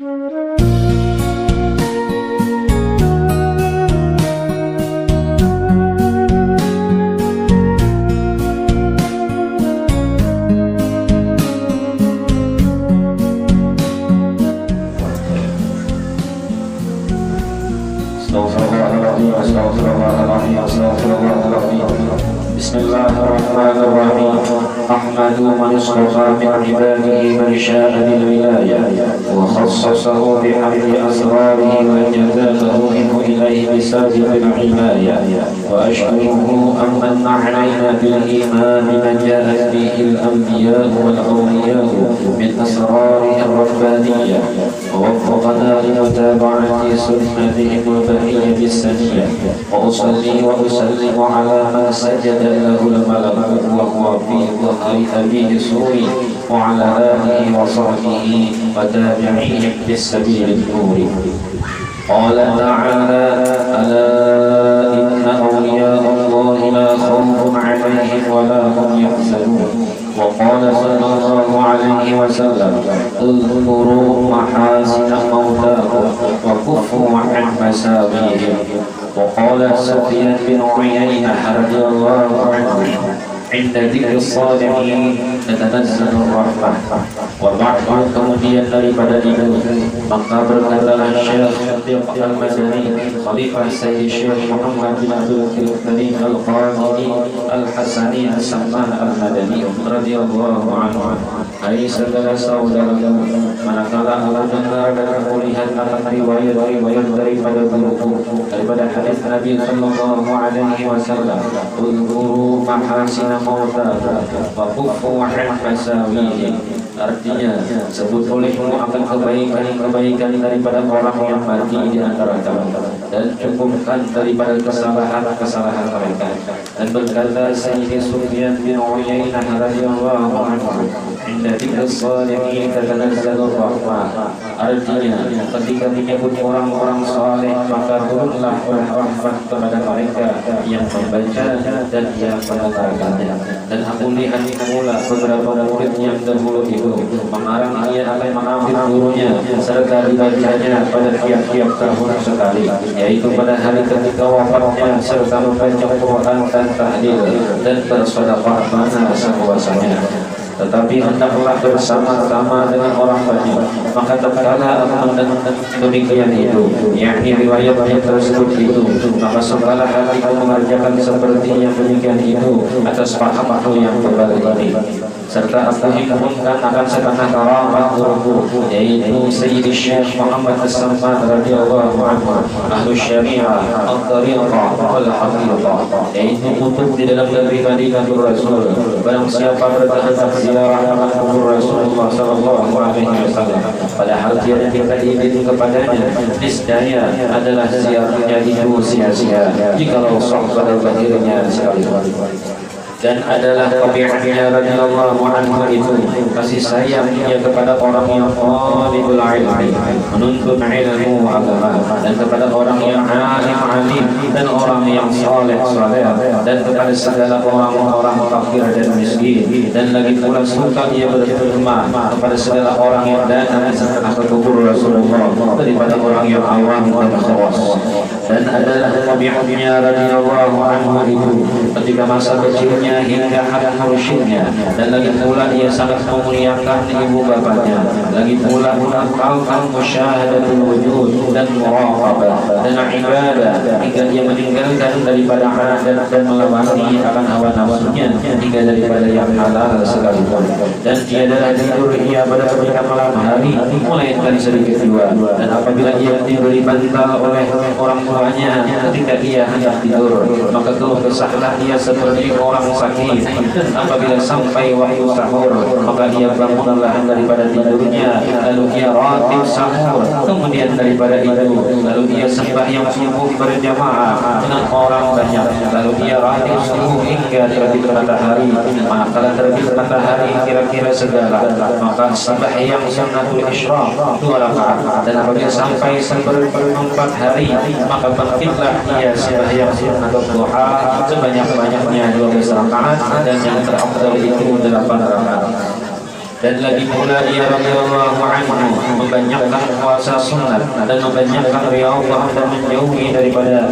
Bismillahirrahmanirrahim. Ahmadu man istafa min ibadihi man sya'a bil wilayah wa khassasahu bi hamdi asrarihi wa jazatahu minhu ilayhi bisabiqil himayah wa ashkuruhu amman na'layna bil iman man ja'at bihi al anbiya wal awliya min asrarihi ar-rabbaniyah wa waffaqana li mutaba'ati sunnatihi al-bahiyyah bis-saniyah wa usalli wa usallimu ala man sajada lahu al-malaku wa huwa fi dhahri abihi suri wa ala alihi wa sahbihi wa tabi'ihim bis-sabil an-nuri. Qala ta'ala ala inna awliya Allahi la khawfun 'alayhim wa la hum yahzanun. Wa qala sallallahu alaihi wasallam udhkuru mahasina mautakum wa kuffu 'an masawihim. Wa qala Sufyan bin Uyainah radhiyallahu anhu inda dzikri shalihin tatanazzalu rahmah. Wa ba'du, kemudian daripada itu maka berkatalah Syekh Syafiq Al-Madani Khalifah Sayyid Syekh Muhammad bin Abdul Karim Al-Qadiri Al-Hasani As-Samman Al-Madani radhiyallahu anhu, hai segala saudara, manakala Allah dengar dan melihat akan riwayat-riwayat daripada guruku daripada hadis Nabi sallallahu alaihi wasallam, udhkuru mahasina mautakum wa kuffu 'an masawihim. Artinya, sebut olehmu akan kebaikan-kebaikan daripada orang yang mati di antara kamu, dan cukupkan daripada kesalahan-kesalahan mereka. Dan berkata Sayyid Sufyan bin Uyainah radhiyallahu anhu, inda dzikri shalihin tatanazzalu rahmah. Artinya, ketika menyebut orang-orang saleh maka turunlah rahmat kepada mereka yang membaca dan yang mendengarkannya. Dan aku lihat pula beberapa murid yang dahulu itu mengarang ia akan mengambil gurunya serta dibacanya pada tiap-tiap tahun sekali, yaitu pada hari ketika wafatnya, serta membaca Quran dan tahlil dan bersedekah mana sekuasanya. Tetapi hendaklah bersama-sama dengan orang banyak. Maka tatkala demikian itu, yakni riwayatnya tersebut itu, maka segala hatiku mengerjakan seperti yang demikian itu atas paham yang berbalik ini. Serta aku himpunkan akan setengah karamat guruku, yaitu Sayyid Syekh Muhammad As-Samman radhiyallahu anhu, ahlu syariah, al-tariqah, wal-haqiqah, yaitu kutub di dalam pribadi Nabi Rasul. Barang siapa berkehendak ziarah akan kubur Rasulullah sallallahu alaihi wasallam, padahal tiada kita izin kepadanya, niscaya adalah ziarahnya itu sia-sia jikalau sah pada zahirnya sekalipun. Dan adalah tabiatnya radhiyallahu anhu itu kasih sayangnya kepada orang yang talibul ilmi, menuntut ilmu agama, dan kepada orang yang alim dan orang yang saleh, dan kepada segala orang-orang fakir dan miskin. Dan lagi pula suka ia berkhidmat kepada segala orang yang datang ke kubur Rasulullah daripada orang yang awam dan khawas. Dan adalah tabiatnya radhiyallahu anhu itu ketika masa kecilnya hingga hari mursyidnya, dan lagi pula ia sangat memuliakan ibu bapaknya, lagi pula mengamalkan musyahadatul wujud dan muraqabah dan ibadah hingga ia meninggalkan daripada adat dan melewati akan hawa nafsunya hingga daripada yang halal sekalipun. Dan tiadalah tidur ia pada ketika malam hari melainkan sedikit dua, dan apabila ia tidur dibantal oleh orang tuanya ketika ia hendak tidur, maka keluh kesahlah ia seperti orang sakit. Apabila sampai waktu sahur, maka ia bangunlah daripada tidurnya, lalu ia ratib sahur, kemudian daripada itu lalu ia sembahyang subuh berjamaah dengan orang banyak, lalu ia ratib subuh hingga terbit matahari. Maka terbit matahari kira-kira segala, maka sembahyang sunnatul isyraq 2 rakaat, dan apabila sampai seperempat hari maka bangkitlah ia sembahyang sunnatul duha sebanyak-banyaknya 12 rakaat, dan yang terafdal itu 8 rakaat. Dan lagi pula ia radhiyallahu anhu membanyakkan puasa sunat dan membanyakkan riyadhah dan menjauhi daripada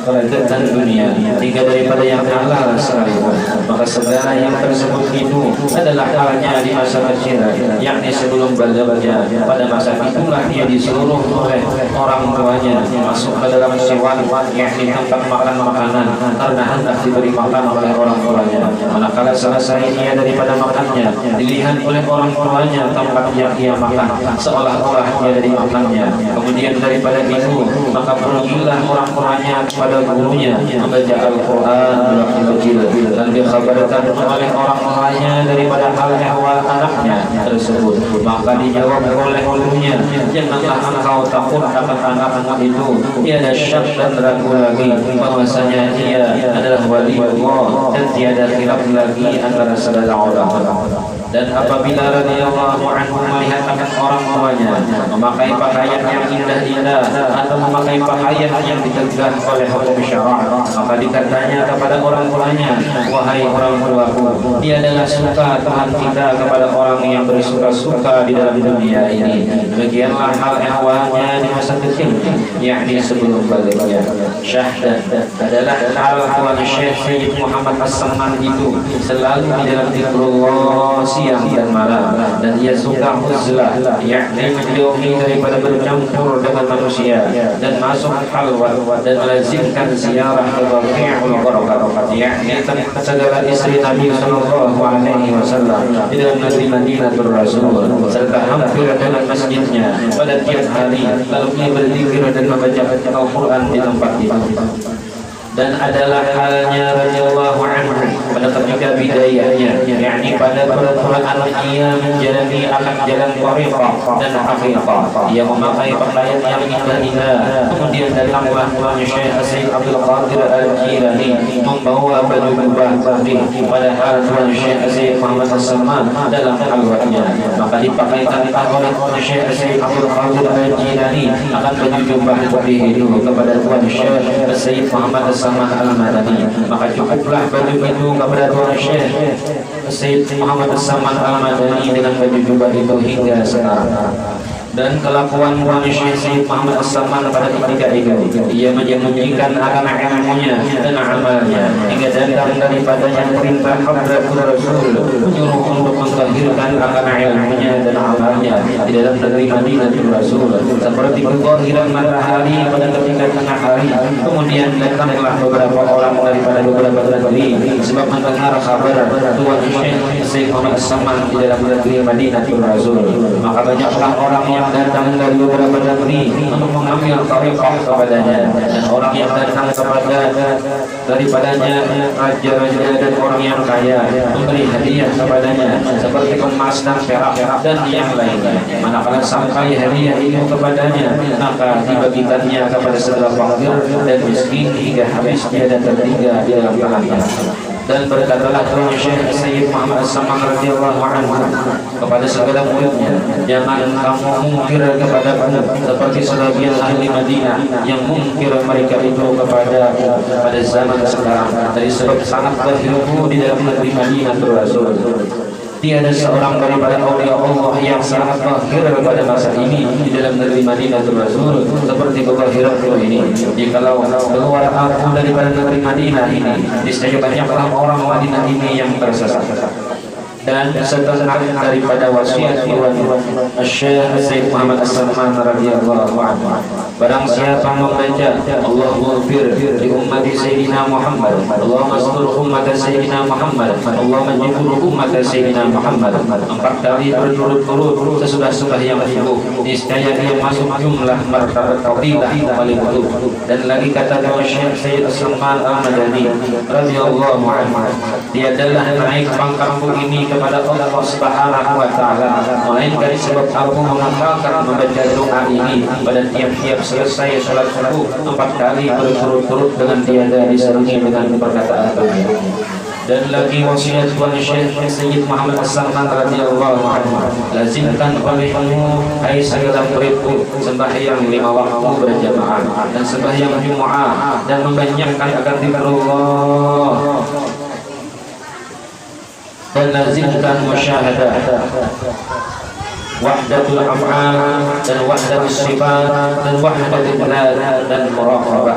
kelezatan dunia hingga daripada yang halal sekalipun. Maka segala yang tersebut itu adalah halnya di masa kecil, yakni sebelum balagha. Pada masa itulah dia disuruh oleh orang tuanya masuk ke dalam siwan, yakni tempat makan makanan, karena hendak diberi makan oleh orang tuanya. Manakala selesai ia daripada makannya, dilihat oleh orang tuanya tempat yang ia makan seolah-olah dia dari makannya. Kemudian daripada itu maka pergilah orang tuanya kepada gurunya membaca Al-Quran di waktu kecil dan dikhabarkan oleh orang tuanya daripada hal ehwal anaknya tersebut. Maka dijawab oleh gurunya, janganlah engkau takut akan anak-anak itu, tiada syak dan ragu lagi bahwasanya ia adalah wali Allah dan tiada khilaf lagi antara saudara orang. Dan apabila radhiyallahu anhu melihat akan orang tuanya memakai pakaian yang indah-indah atau memakai pakaian yang ditegah oleh hukum syara', maka dikatanya kepada orang tuanya, wahai orang tuaku, dia adalah suka Tuhan kita kepada orang yang bersuka-suka di dalam dunia ini. Demikianlah hal ehwalnya di masa kecil, yakni sebelum baligh. Syahdan adalah hal Tuan Syekh Sayyid Muhammad As-Samman itu selalu di dalam zikrullah siang dan malam, dan ia suka uzlah, yakni menjauhi daripada bercampur dengan manusia dan masuk halwat, dan melazimkan ziarah ke Baqi'ul Gharqad, yakni segala istri Nabi sallallahu alaihi wasallam di dalam negeri Madinatul Rasul, serta hampir dengan masjidnya pada tiap hari, lalu ia berzikir dan membaca Al-Quran di tempat itu. Dan adalah halnya radhiyallahu anhu pada ketika bidayahnya, yakni pada permulaan ia menjalani akan jalan thariqah dan haqiqah. Ia memakai pakaian yang indah-indah. Kemudian datanglah Tuan Syekh Sayyid Abdul Qadir Al-Jilani membawa baju jubah batik, padahal Tuan Syekh Sayyid Muhammad As-Samman dalam halwatnya. Maka dipakaikan oleh Tuan Syekh Sayyid Abdul Qadir Al-Jilani akan baju jubah putih itu kepada Tuan Syekh Sayyid Muhammad As-Samman Al-Madani. Maka cukuplah baju itu kepada Tuan Syekh Sayyid Muhammad As-Samman Al-Madani dengan baju jubah itu hingga sekarang. Dan kelakuan Tuan Syekh Sayyid Muhammad As-Samman pada ketika itu, ia menyembunyikan akan ilmunya dan amalnya hingga datang daripadanya perintah Hadratul Rasul menyuruh untuk menggahirkan akan ilmunya dan amalnya di dalam negeri Madinatul Rasul, seperti kezahiran matahari pada ketika tengah hari. Kemudian datanglah beberapa orang daripada beberapa negeri sebab mendengar kabar Tuan Syekh Sayyid Muhammad As-Samman di dalam negeri Madinatul Rasul. Maka banyaklah orang yang datang dari beberapa negeri untuk mengambil thariqah kepadanya, dan orang yang datang kepada daripadanya raja-raja dan orang yang kaya memberi hadiah kepadanya seperti emas dan perak dan yang lainnya. Manakala sampai hadiah itu kepadanya, maka dibagikannya kepada segala fakir dan miskin hingga habis tiada tertinggal di dalam tangannya. Dan berkatalah Tuan Syekh Sayyid Muhammad As-Samman radhiyallahu anhu kepada segala muridnya, jangan kamu mungkir kepadaku seperti sebagian ahli Madinah yang mungkir mereka itu kepada pada zaman sekarang, dari sebab sangat berhilmu di dalam negeri Madinatul Rasul. Tiada seorang daripada aulia Allah yang sangat mahir pada masa ini di dalam negeri Madinatul Rasul seperti kebahiranku ini. Jikalau keluar aku daripada negeri Madinah ini, niscaya banyaklah orang Madinah ini yang tersesat. Dan setengah daripada wasiat Tuan Syekh Sayyid Muhammad As-Samman radhiyallahu anhu, barang siapa membaca Allahumma ighfir li ummati Sayyidina Muhammad, Allahumma astur ummata Sayyidina Muhammad, Allahumma jibur ummata Sayyidina Muhammad 4 kali berturut-turut sesudah sembahyang subuh, niscaya dia masuk jumlah martabat fadilah paling betul. Dan lagi kata Tuan Syekh Sayyid As-Samman Al-Madani radhiyallahu anhu, dia adalah naik pangkatku ini kepada Allah Subhanahu wa taala, melainkan sebab aku mengamalkan membaca doa ini pada tiap-tiap selesai salat subuh 4 kali berturut-turut dengan tiada diselingi dengan perkataan beliau. Dan lagi wasiat Tuan Syekh Sayyid Muhammad As-Samman radhiyallahu anhu, lazimkan olehmu hai segala muridku sembahyang 5 waktu berjamaah dan sembahyang Jumat dan membanyakkan akan zikrullah dan lazimkan musyahadah wahdatul af'al dan wahdatul sifat dan wahdatul dzat dan muraqabah,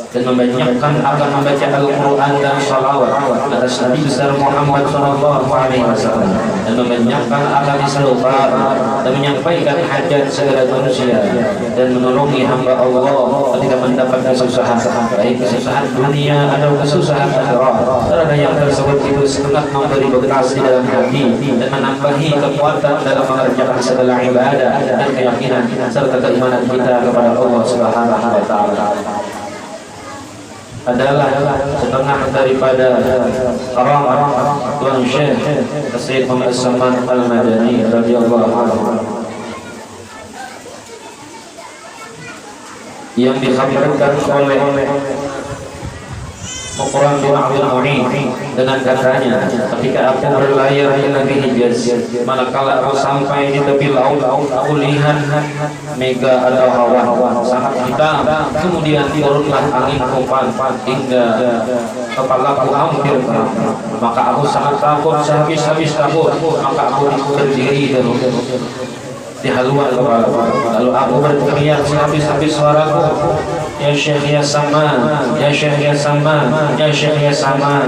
dan membanyakkan akan membaca Al-Quran dan salawat atas Nabi besar Muhammad SAW, dan membanyakkan akan istighfar dan menyampaikan hajat segala manusia, dan menolongi hamba Allah ketika mendapat kesusahan, baik kesusahan dunia atau kesusahan akhirat, karena yang tersebut itu sangat memberi bekas di dalam hati dan menambahi kekuatan dalam mengerjakan segala ibadah dan keyakinan serta keimanan kita kepada Allah Subhanahu wa Ta'ala. Adalah setengah daripada karamah Tuan Syekh Sayyid Muhammad As-Samman Al-Madani radhiyallahu anhu yang dikhabarkan oleh Muqram bin Abdul Mu'in dengan katanya, ketika aku berlayar di negeri Hijaz, manakala aku sampai di tepi laut, aku lihat mega atau awan sangat hitam, kemudian turunlah angin topan hingga kepalaku hampir kering. Maka aku sangat takut, sehabis-habis takut, maka aku berdiri di haluan kepala. Lalu aku berteriak sehabis-habis suaraku, ya Syekh ya Saman, ya Syekh ya Saman, ya Syekh ya Saman,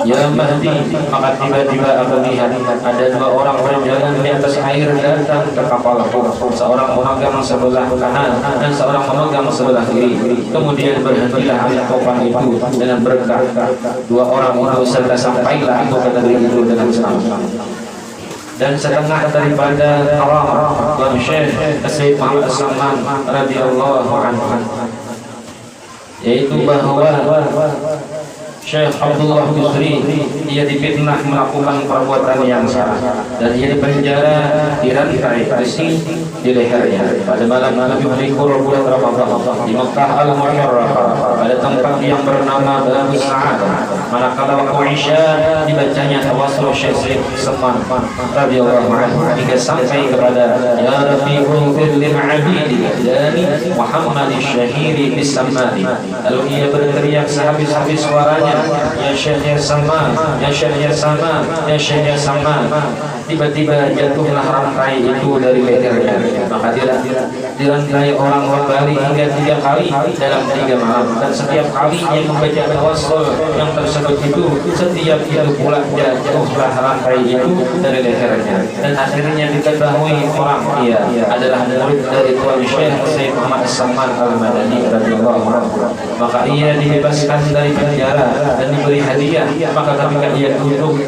ya Mahdi. Maka tiba-tiba aku lihat ada dua orang berjalan di atas air datang ke kapalku. Seorang memegang sebelah kanan dan seorang memegang sebelah kiri. Kemudian berhentilah angin topan itu dengan berkah. Dua orang itu serta sampailah aku ke negeri itu dengan selamat. Dan setengah daripada karamah Tuan Syekh Sayyid Muhammad As-Samman radhiyallahu anhu, yaitu bahwa Syekh Abdullah Busri ia difitnah melakukan perbuatan yang salah, dan ia dipenjara di rantai besi di lehernya pada malam likur bulan Ramadan di Makkah Al-Mukarramah pada tempat yang bernama Babu Sa'adah. Manakala waktu Isya dibacanya tawassul Syekh Samman radhiyallahu anhu hingga sampai kepada ya Rafiqul Lil Abidi dari Muhammad Syahiri Bis-Sammani. Lalu ia berteriak sehabis-habis suaranya, ya Syekh ya Samman, ya Syekh ya Samman, ya Syekh ya Samman. Tiba-tiba jatuhlah rantai itu dari lehernya. Maka dirangkai orang kembali hingga 3 kali dalam 3 malam, dan setiap kali yang membaca tawassul yang tersebut itu, setiap itu pula jatuhlah rantai itu dari lehernya. Dan akhirnya diketahui orang ia adalah murid dari Tuan Syekh Sayyid Muhammad As-Samman Al-Madani radhiyallahu anhu. Maka ia dibebaskan dari penjara dan diberi hadiah. Maka ketika ia duduk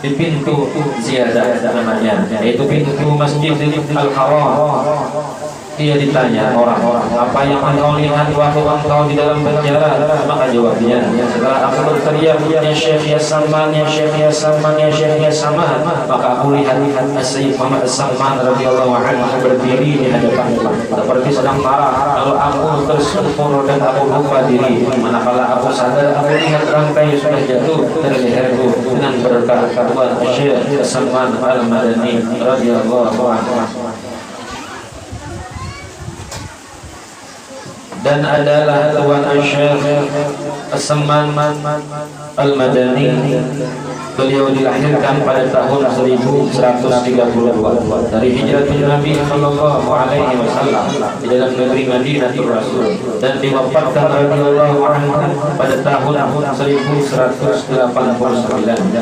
di pintu ziyadah namanya, yaitu pintu Masjid Al-Haram, dia ditanya orang-orang, apa yang engkau lihat waktu engkau di dalam penjara? Maka jawabnya, setelah aku berteriak ya Syekh ya Samman, ya Syekh ya Samman, ya Syekh ya Samman, maka aku lihat Sayyid Muhammad As-Samman radhiyallahu anhu berdiri di hadapanku seperti sedang marah. Lalu aku tersungkur dan aku lupa diri. Manakala aku sadar, aku lihat rantai sudah jatuh dari leherku dengan berkah Tuan Syekh As-Samman Al-Madani radhiyallahu anhu. Dan adalah Tuan Syekh As-Samman Al-Madani, beliau dilahirkan pada tahun 1132 dari hijratul Nabi sallallahu alaihi wasallam di dalam negeri Madinatul Rasul, dan diwafatkan radhiyallahu anhu pada tahun 1189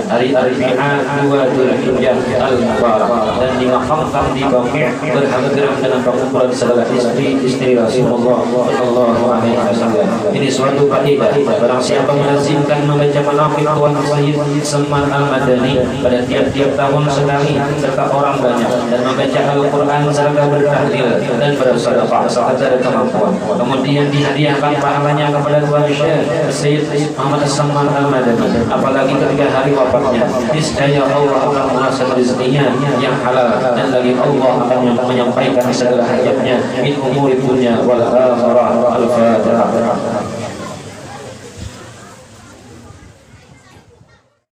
hari Arbi'ah 2 Dzulhijjah al-Mubarak, dan dimakamkan di Baqi' berhadapan dengan perkumpulan segala istri Rasulullah sallallahu alaihi wasallam. Ini suatu faedah, barang siapa melazimkan membaca manaqib Tuan Sayyid Samman Al-Madani pada tiap-tiap tahun sekali serta orang banyak, dan membaca Al-Quran serta bertahlil dan bersedekah sekadar kemampuan, kemudian dihadiahkan pahalanya kepada Tuan Syekh Sayyid Muhammad As-Samman Al-Madani, apalagi ketika hari wafatnya, niscaya Allah akan menguasai rezekinya yang halal, dan lagi Allah akan menyampaikan segala hajatnya min umuri dunya wal akhirah. Al-Fatihah.